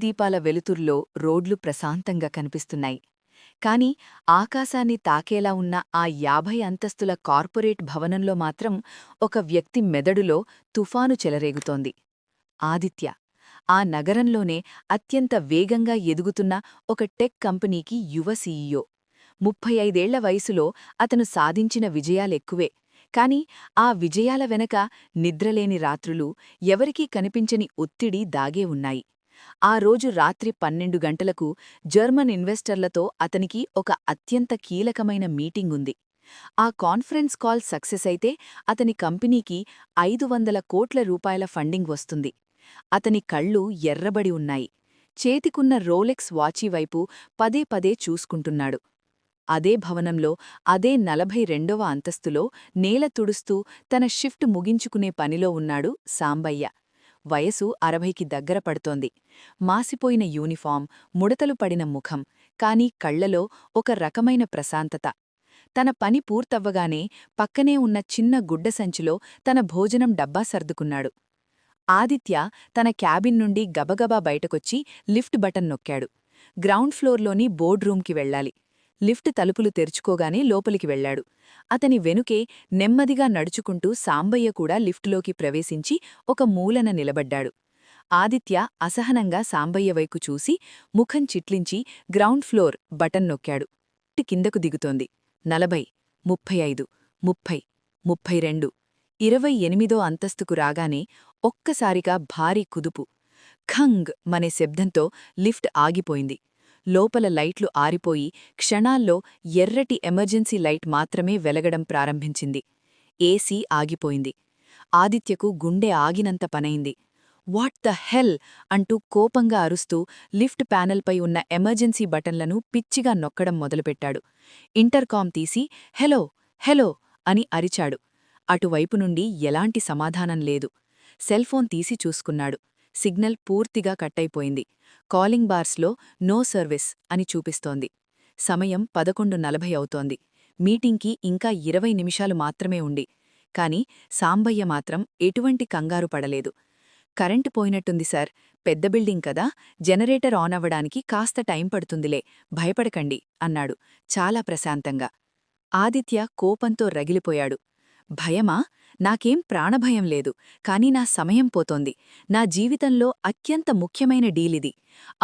దీపాల వెలుతుర్లో రోడ్లు ప్రశాంతంగా కనిపిస్తున్నాయి. కాని ఆకాశాన్ని తాకేలా ఉన్న ఆ 50 అంతస్తుల కార్పొరేట్ భవనంలో మాత్రం ఒక వ్యక్తి మెదడులో తుఫాను చెలరేగుతోంది. ఆదిత్య. ఆ నగరంలోనే అత్యంత వేగంగా ఎదుగుతున్న ఒక టెక్ కంపెనీకి యువ సీఈఓ. 35 ఏళ్ల వయసులో అతను సాధించిన విజయాలెక్కువే. కాని ఆ విజయాల వెనక నిద్రలేని రాత్రులు, ఎవరికీ కనిపించని ఒత్తిడి దాగే ఉన్నాయి. ఆ రోజు రాత్రి 12 గంటలకు జర్మన్ ఇన్వెస్టర్లతో అతనికి ఒక అత్యంత కీలకమైన మీటింగుంది. ఆ కాన్ఫరెన్స్ కాల్ సక్సెస్ అయితే అతని కంపెనీకి 500 కోట్ల రూపాయల ఫండింగ్ వస్తుంది. అతని కళ్ళు ఎర్రబడి ఉన్నాయి. చేతికున్న రోలెక్స్ వాచీవైపు పదే పదే చూసుకుంటున్నాడు. అదే భవనంలో, అదే 42వ అంతస్తులో నేల తుడుస్తూ తన షిఫ్ట్ ముగించుకునే పనిలో ఉన్నాడు సాంబయ్య. వయసు 60కి దగ్గర పడుతోంది. మాసిపోయిన యూనిఫాం, ముడతలు పడిన ముఖం, కాని కళ్లలో ఒక రకమైన ప్రశాంతత. తన పని పూర్తవ్వగానే పక్కనే ఉన్న చిన్న గుడ్డ సంచిలో తన భోజనం డబ్బా సర్దుకున్నాడు. ఆదిత్య తన క్యాబిన్ నుండి గబగబా బయటకొచ్చి లిఫ్ట్ బటన్ నొక్కాడు. గ్రౌండ్ ఫ్లోర్లోని బోర్డ్ రూంకి వెళ్ళాలి. లిఫ్ట్ తలుపులు తెరుచుకోగానే లోపలికి వెళ్లాడు. అతని వెనుకే నెమ్మదిగా నడుచుకుంటూ సాంబయ్య కూడా లిఫ్టులోకి ప్రవేశించి ఒక మూలన నిలబడ్డాడు. ఆదిత్య అసహనంగా సాంబయ్య వైపు చూసి ముఖం చిట్లించి గ్రౌండ్ ఫ్లోర్ బటన్ నొక్కాడు. కిందకు దిగుతోంది. 40, 35, 30, 32, 28దో అంతస్తుకు రాగానే ఒక్కసారిగా భారీ కుదుపు. ఖంగ్ మనే శబ్దంతో లిఫ్ట్ ఆగిపోయింది. లోపల లైట్లు ఆరిపోయి క్షణాల్లో ఎర్రటి ఎమర్జెన్సీ లైట్ మాత్రమే వెలగడం ప్రారంభించింది. ఏసీ ఆగిపోయింది. ఆదిత్యకు గుండె ఆగినంత పనైంది. వాట్ ద హెల్ అంటూ కోపంగా అరుస్తూ లిఫ్ట్ ప్యానెల్పై ఉన్న ఎమర్జెన్సీ బటన్లను పిచ్చిగా నొక్కడం మొదలుపెట్టాడు. ఇంటర్కామ్ తీసి హెలో హెలో అని అరిచాడు. అటువైపు నుండి ఎలాంటి సమాధానం లేదు. సెల్ఫోన్ తీసి చూసుకున్నాడు. సిగ్నల్ పూర్తిగా కట్టయిపోయింది. కాలింగ్ బార్స్లో నో సర్వీస్ అని చూపిస్తోంది. సమయం 11:40 అవుతోంది. మీటింగ్కి ఇంకా 20 నిమిషాలు మాత్రమే ఉంది. కాని సాంబయ్య మాత్రం ఎటువంటి కంగారు పడలేదు. కరెంటు పోయినట్టుంది సార్, పెద్ద బిల్డింగ్ కదా, జనరేటర్ ఆన్ అవ్వడానికి కాస్త టైం పడుతుందిలే, భయపడకండి అన్నాడు చాలా ప్రశాంతంగా. ఆదిత్య కోపంతో రగిలిపోయాడు. భయమా? నాకేం ప్రాణభయం లేదు, కానీ నా సమయం పోతోంది. నా జీవితంలో అత్యంత ముఖ్యమైన డీలిది.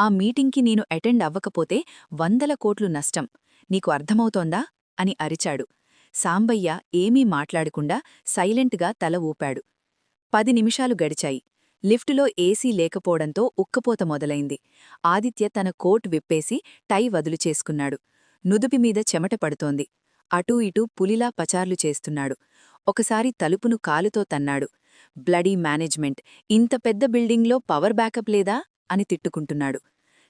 ఆ మీటింగ్కి నేను అటెండ్ అవ్వకపోతే 100 కోట్లు నష్టం. నీకు అర్థమవుతోందా అని అరిచాడు. సాంబయ్య ఏమీ మాట్లాడకుండా సైలెంట్గా తల ఊపాడు. 10 నిమిషాలు గడిచాయి. లిఫ్టులో ఏసీ లేకపోవడంతో ఉక్కపోత మొదలైంది. ఆదిత్య తన కోట్ విప్పేసి టై వదులుచేసుకున్నాడు. నుదుపిమీద చెమట పడుతోంది. అటూ ఇటూ పులిలా పచార్లు చేస్తున్నాడు. ఒకసారి తలుపును కాలుతో తన్నాడు. బ్లడీ మేనేజ్మెంట్, ఇంత పెద్ద బిల్డింగ్లో పవర్ బ్యాకప్ లేదా అని తిట్టుకుంటున్నాడు.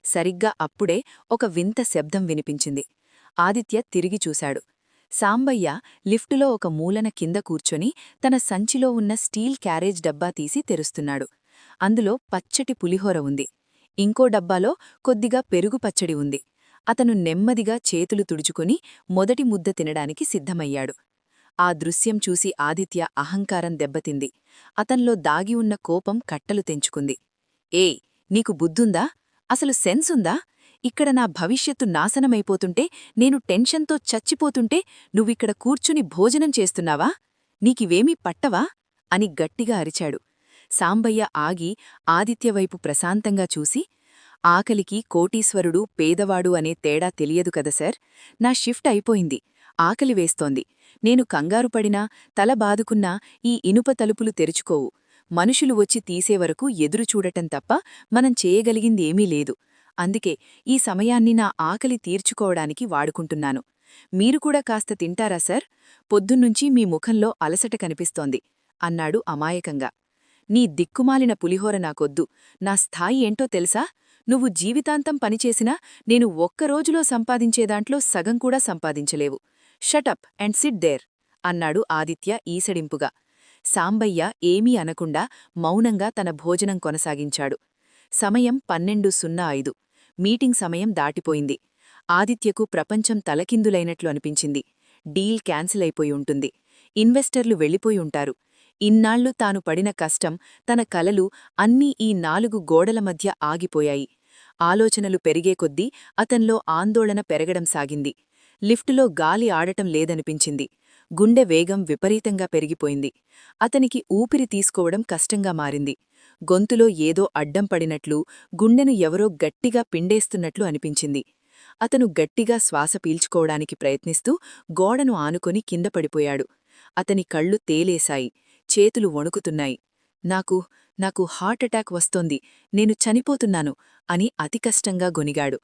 సరిగ్గా అప్పుడే ఒక వింత శబ్దం వినిపించింది. ఆదిత్య తిరిగి చూశాడు. సాంబయ్య లిఫ్టులో ఒక మూలన కింద కూర్చొని తన సంచిలో ఉన్న స్టీల్ క్యారేజ్ డబ్బా తీసి తెరుస్తున్నాడు. అందులో పచ్చటి పులిహోర ఉంది. ఇంకో డబ్బాలో కొద్దిగా పెరుగు పచ్చడి ఉంది. అతను నెమ్మదిగా చేతులు తుడుచుకుని మొదటి ముద్ద తినడానికి సిద్ధమయ్యాడు. ఆ దృశ్యం చూసి ఆదిత్య అహంకారం దెబ్బతింది. అతన్లో దాగి ఉన్న కోపం కట్టలు తెంచుకుంది. ఏయ్, నీకు బుద్ధుందా? అసలు సెన్సుందా? ఇక్కడ నా భవిష్యత్తు నాశనమైపోతుంటే, నేను టెన్షన్తో చచ్చిపోతుంటే నువ్విక్కడ కూర్చుని భోజనం చేస్తున్నావా? నీకివేమీ పట్టవా అని గట్టిగా అరిచాడు. సాంబయ్య ఆగి ఆదిత్యవైపు ప్రశాంతంగా చూసి, ఆకలికి కోటీశ్వరుడు పేదవాడు అనే తేడా తెలియదు కదా సార్. నా షిఫ్ట్ అయిపోయింది, ఆకలి వేస్తోంది. నేను కంగారుపడినా, తల బాదుకున్నా ఈ ఇనుప తలుపులు తెరుచుకోవు. మనుషులు వచ్చి తీసేవరకు ఎదురుచూడటం తప్ప మనం చేయగలిగింది ఏమీ లేదు. అందుకే ఈ సమయాన్ని నా ఆకలి తీర్చుకోవడానికి వాడుకుంటున్నాను. మీరు కూడా కాస్త తింటారా సార్? పొద్దున్నుంచి మీ ముఖంలో అలసట కనిపిస్తోంది అన్నాడు అమాయకంగా. నీ దిక్కుమాలిన పులిహోర నాకొద్దు. నా స్థాయి ఏంటో తెలుసా? నువ్వు జీవితాంతం పనిచేసినా నేను ఒక్కరోజులో సంపాదించేదాంట్లో సగం కూడా సంపాదించలేవు. షటప్ అండ్ సిట్ దేర్ అన్నాడు ఆదిత్య ఈసడింపుగా. సాంబయ్య ఏమీ అనకుండా మౌనంగా తన భోజనం కొనసాగించాడు. సమయం 12:05. మీటింగ్ సమయం దాటిపోయింది. ఆదిత్యకు ప్రపంచం తలకిందులైనట్లు అనిపించింది. డీల్ క్యాన్సిల్ అయిపోయి ఉంటుంది. ఇన్వెస్టర్లు వెళ్ళిపోయి ఉంటారు. ఇన్నాళ్లు తాను పడిన కష్టం, తన కలలు అన్నీ ఈ 4 గోడల మధ్య ఆగిపోయాయి. ఆలోచనలు పెరిగే కొద్దీ అతన్లో ఆందోళన పెరగడం సాగింది. లిఫ్టులో గాలి ఆడటం లేదనిపించింది. గుండె వేగం విపరీతంగా పెరిగిపోయింది. అతనికి ఊపిరి తీసుకోవడం కష్టంగా మారింది. గొంతులో ఏదో అడ్డం పడినట్లు, గుండెను ఎవరో గట్టిగా పిండేస్తున్నట్లు అనిపించింది. అతను గట్టిగా శ్వాస పీల్చుకోవడానికి ప్రయత్నిస్తూ గోడను ఆనుకొని కింద పడిపోయాడు. అతని కళ్ళు తేలేశాయి. చేతులు వణుకుతున్నాయి. నాకు నాకు హార్టటాక్ వస్తోంది, నేను చనిపోతున్నాను అని అతికష్టంగా గొనిగాడు.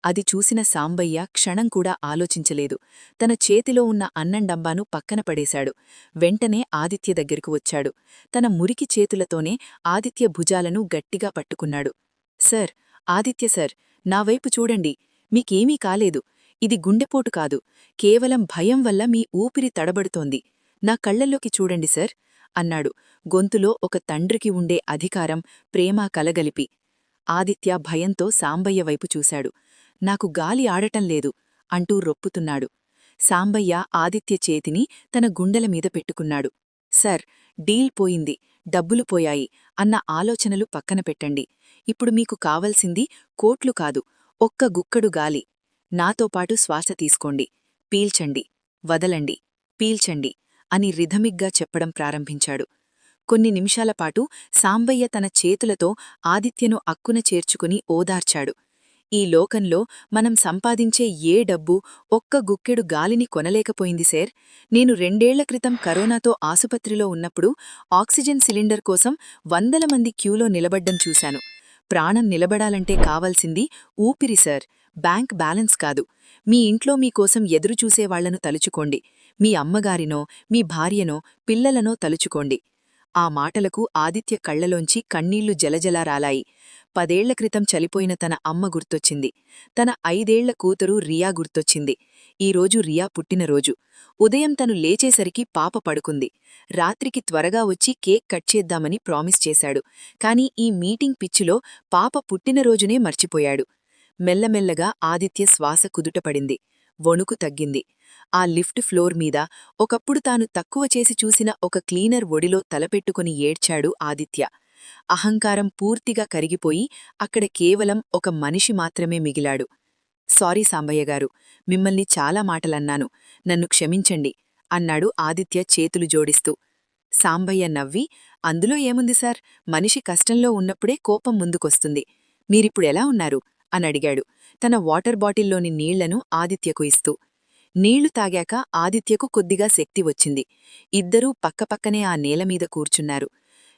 అది చూసిన సాంబయ్య క్షణం కూడా ఆలోచించలేదు. తన చేతిలో ఉన్న అన్నం డబ్బాను పక్కన పడేశాడు. వెంటనే ఆదిత్య దగ్గరకు వచ్చాడు. తన మురికి చేతులతోనే ఆదిత్య భుజాలను గట్టిగా పట్టుకున్నాడు. సర్, ఆదిత్య సర్, నా వైపు చూడండి. మీకేమీ కాలేదు. ఇది గుండెపోటు కాదు. కేవలం భయం వల్ల మీ ఊపిరి తడబడుతోంది. నా కళ్లల్లోకి చూడండి సర్ అన్నాడు, గొంతులో ఒక తండ్రికి ఉండే అధికారం, ప్రేమ కలగలిపి. ఆదిత్య భయంతో సాంబయ్య వైపు చూశాడు. నాకు గాలి ఆడటం లేదు అంటూ రొప్పుతున్నాడు. సాంబయ్య ఆదిత్య చేతిని తన గుండెల మీద పెట్టుకున్నాడు. సర్, డీల్ పోయింది, డబ్బులు పోయాయి అన్న ఆలోచనలు పక్కన పెట్టండి. ఇప్పుడు మీకు కావలసింది కోట్లు కాదు, ఒక్క గుక్కడు గాలి. నాతో పాటు శ్వాస తీసుకోండి. పీల్చండి, వదలండి, పీల్చండి అని రిథమిగ్గా చెప్పడం ప్రారంభించాడు. కొన్ని నిమిషాలపాటు సాంబయ్య తన చేతులతో ఆదిత్యను అక్కున చేర్చుకుని ఓదార్చాడు. ఈ లోకంలో మనం సంపాదించే ఏ డబ్బు ఒక్క గుక్కెడు గాలిని కొనలేకపోయింది సేర్. నేను 2 ఏళ్ల క్రితం కరోనాతో ఆసుపత్రిలో ఉన్నప్పుడు ఆక్సిజన్ సిలిండర్ కోసం వందల మంది క్యూలో నిలబడ్డం చూశాను. ప్రాణం నిలబడాలంటే కావాల్సింది ఊపిరి సర్, బ్యాంక్ బ్యాలెన్స్ కాదు. మీ ఇంట్లో మీకోసం ఎదురుచూసేవాళ్లను తలుచుకోండి. మీ అమ్మగారినో, మీ భార్యనో, పిల్లలనో తలుచుకోండి. ఆ మాటలకు ఆదిత్య కళ్లలోంచి కన్నీళ్లు జలజలా రాలాయి. 10 ఏళ్ల క్రితం చలిపోయిన తన అమ్మ గుర్తొచ్చింది. తన 5 ఏళ్ల కూతురు రియా గుర్తొచ్చింది. ఈరోజు రియా పుట్టినరోజు. ఉదయం తను లేచేసరికి పాప పడుకుంది. రాత్రికి త్వరగా వచ్చి కేక్ కట్ చేద్దామని ప్రామిస్ చేశాడు. కాని ఈ మీటింగ్ పిచ్చిలో పాప పుట్టినరోజునే మర్చిపోయాడు. మెల్లమెల్లగా ఆదిత్య శ్వాస కుదుటపడింది. వణుకు తగ్గింది. ఆ లిఫ్ట్ ఫ్లోర్ మీద ఒకప్పుడు తాను తక్కువ చేసి చూసిన ఒక క్లీనర్ ఒడిలో తలపెట్టుకుని ఏడ్చాడు ఆదిత్య. అహంకారం పూర్తిగా కరిగిపోయి అక్కడ కేవలం ఒక మనిషి మాత్రమే మిగిలాడు. సారీ సాంబయ్యగారు, మిమ్మల్ని చాలా మాటలన్నాను, నన్ను క్షమించండి అన్నాడు ఆదిత్య చేతులు జోడిస్తూ. సాంబయ్య నవ్వి, అందులో ఏముంది సార్, మనిషి కష్టంలో ఉన్నప్పుడే కోపం ముందుకొస్తుంది. మీరిప్పుడెలా ఉన్నారు అనడిగాడు, తన వాటర్ బాటిల్లోని నీళ్లను ఆదిత్యకు ఇస్తూ. నీళ్లు తాగాక ఆదిత్యకు కొద్దిగా శక్తి వచ్చింది. ఇద్దరూ పక్కపక్కనే ఆ నేలమీద కూర్చున్నారు.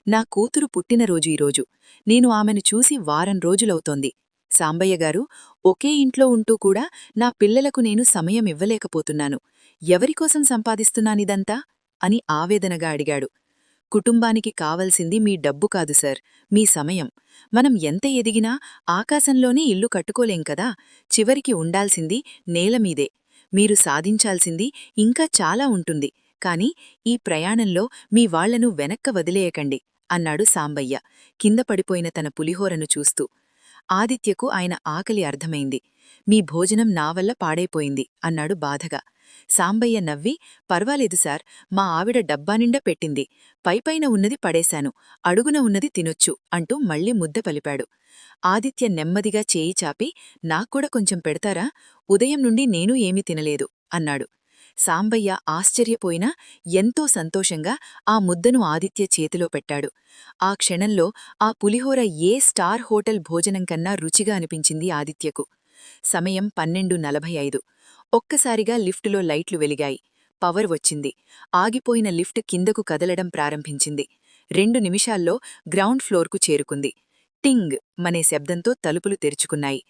నా కూతురు పుట్టినరోజు ఈరోజు. నేను ఆమెను చూసి వారం రోజులవుతోంది. సాంబయ్యగారు, ఒకే ఇంట్లో ఉంటూ కూడా నా పిల్లలకు నేను సమయం ఇవ్వలేకపోతున్నాను. ఎవరికోసం సంపాదిస్తున్నానిదంతా అని ఆవేదనగా అడిగాడు. కుటుంబానికి కావలసింది మీ డబ్బు కాదు సార్, మీ సమయం. మనం ఎంత ఎదిగినా ఆకాశంలోనే ఇల్లు కట్టుకోలేం కదా. చివరికి ఉండాల్సింది నేలమీదే. మీరు సాధించాల్సింది ఇంకా చాలా ఉంటుంది. కాని ఈ ప్రయాణంలో మీ వాళ్లను వెనక్క వదిలేయకండి అన్నాడు సాంబయ్య, కింద పడిపోయిన తన పులిహోరను చూస్తూ. ఆదిత్యకు ఆయన ఆకలి అర్థమైంది. మీ భోజనం నావల్ల పాడైపోయింది అన్నాడు బాధగా. సాంబయ్య నవ్వి, పర్వాలేదు సార్, మా ఆవిడ డబ్బానిండా పెట్టింది. పైపైన ఉన్నది పడేశాను, అడుగున ఉన్నది తినొచ్చు అంటూ మళ్లీ ముద్ద పలిపాడు. ఆదిత్య నెమ్మదిగా చేయి చాపి, నాక్కూడా కొంచెం పెడతారా? ఉదయం నుండి నేనూ ఏమీ తినలేదు అన్నాడు. సాంబయ్య ఆశ్చర్యపోయినా ఎంతో సంతోషంగా ఆ ముద్దను ఆదిత్య చేతిలో పెట్టాడు. ఆ క్షణంలో ఆ పులిహోర ఏ స్టార్ హోటల్ భోజనం కన్నా రుచిగా అనిపించింది ఆదిత్యకు. సమయం 12:45. ఒక్కసారిగా లిఫ్టులో లైట్లు వెలిగాయి. పవర్ వచ్చింది. ఆగిపోయిన లిఫ్ట్ కిందకు కదలడం ప్రారంభించింది. 2 నిమిషాల్లో గ్రౌండ్ ఫ్లోర్కు చేరుకుంది. టింగ్ మనే శబ్దంతో తలుపులు తెరుచుకున్నాయి.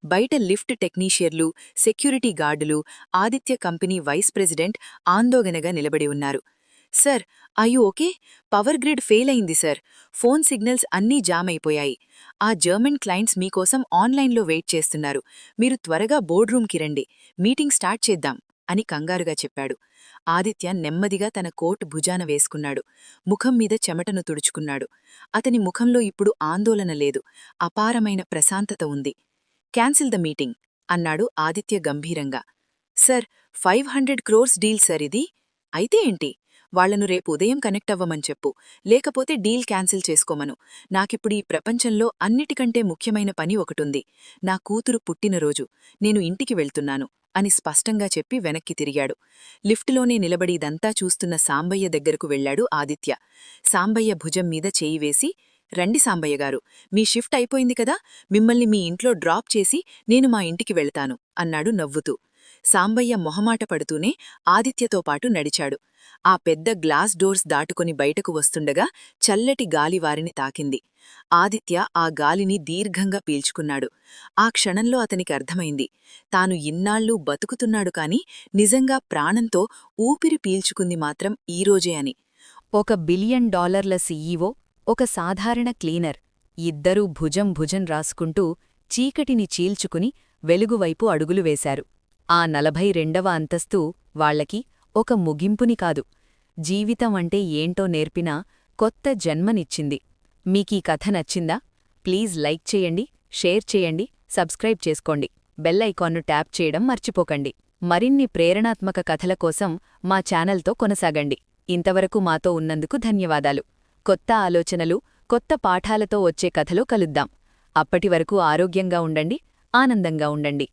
బయట లిఫ్ట్ టెక్నీషియర్లు, సెక్యూరిటీ గార్డులు, ఆదిత్య కంపెనీ వైస్ ప్రెసిడెంట్ ఆందోళనగా నిలబడి ఉన్నారు. Sir, are you okay? Power grid fail అయింది సర్. ఫోన్ సిగ్నల్స్ అన్నీ జామ్ అయిపోయాయి. ఆ జర్మన్ క్లయింట్స్ మీకోసం ఆన్లైన్లో వెయిట్ చేస్తున్నారు. మీరు త్వరగా బోర్డ్ రూమ్కి రండి, మీటింగ్ స్టార్ట్ చేద్దాం అని కంగారుగా చెప్పాడు. ఆదిత్య నెమ్మదిగా తన కోట్ భుజాన వేసుకున్నాడు. ముఖం మీద చెమటను తుడుచుకున్నాడు. అతని ముఖంలో ఇప్పుడు ఆందోళన లేదు, అపారమైన ప్రశాంతత ఉంది. క్యాన్సిల్ ద మీటింగ్ అన్నాడు ఆదిత్య గంభీరంగా. సర్, 500 crores డీల్ సర్ ఇది. అయితే ఏంటి? వాళ్లను రేపు ఉదయం కనెక్ట్ అవ్వమని చెప్పు, లేకపోతే డీల్ క్యాన్సిల్ చేసుకోమను. నాకిప్పుడు ఈ ప్రపంచంలో అన్నిటికంటే ముఖ్యమైన పని ఒకటుంది. నా కూతురు పుట్టినరోజు. నేను ఇంటికి వెళ్తున్నాను అని స్పష్టంగా చెప్పి వెనక్కి తిరిగాడు. లిఫ్టులోనే నిలబడి ఇదంతా చూస్తున్న సాంబయ్య దగ్గరకు వెళ్లాడు ఆదిత్య. సాంబయ్య భుజం మీద చేయి వేసి, రండి సాంబయ్యగారు, మీ షిఫ్ట్ అయిపోయింది కదా, మిమ్మల్ని మీ ఇంట్లో డ్రాప్ చేసి నేను మా ఇంటికి వెళ్తాను అన్నాడు నవ్వుతూ. సాంబయ్య మొహమాట పడుతూనే ఆదిత్యతో పాటు నడిచాడు. ఆ పెద్ద గ్లాస్ డోర్స్ దాటుకొని బయటకు వస్తుండగా చల్లటి గాలి వారిని తాకింది. ఆదిత్య ఆ గాలిని దీర్ఘంగా పీల్చుకున్నాడు. ఆ క్షణంలో అతనికి అర్థమైంది, తాను ఇన్నాళ్ళూ బతుకుతున్నాడు కాని నిజంగా ప్రాణంతో ఊపిరి పీల్చుకుంది మాత్రం ఈరోజే అని. $1 బిలియన్ సీఈఓ, ఒక సాధారణ క్లీనర్, ఇద్దరూ భుజం భుజం రాసుకుంటూ చీకటిని చీల్చుకుని వెలుగువైపు అడుగులు వేశారు. ఆ 42వ అంతస్తు వాళ్లకి ఒక ముగింపుని కాదు, జీవితం అంటే ఏంటో నేర్పిన కొత్త జన్మనిచ్చింది. మీకీ కథ నచ్చిందా? ప్లీజ్ లైక్ చేయండి, షేర్ చేయండి, సబ్స్క్రైబ్ చేసుకోండి. బెల్ ఐకాన్ను ట్యాప్ చేయడం మర్చిపోకండి. మరిన్ని ప్రేరణాత్మక కథల కోసం మా ఛానల్తో కొనసాగండి. ఇంతవరకు మాతో ఉన్నందుకు ధన్యవాదాలు. కొత్త ఆలోచనలు, కొత్త పాఠాలతో వచ్చే కథలో కలుద్దాం. అప్పటివరకు ఆరోగ్యంగా ఉండండి, ఆనందంగా ఉండండి.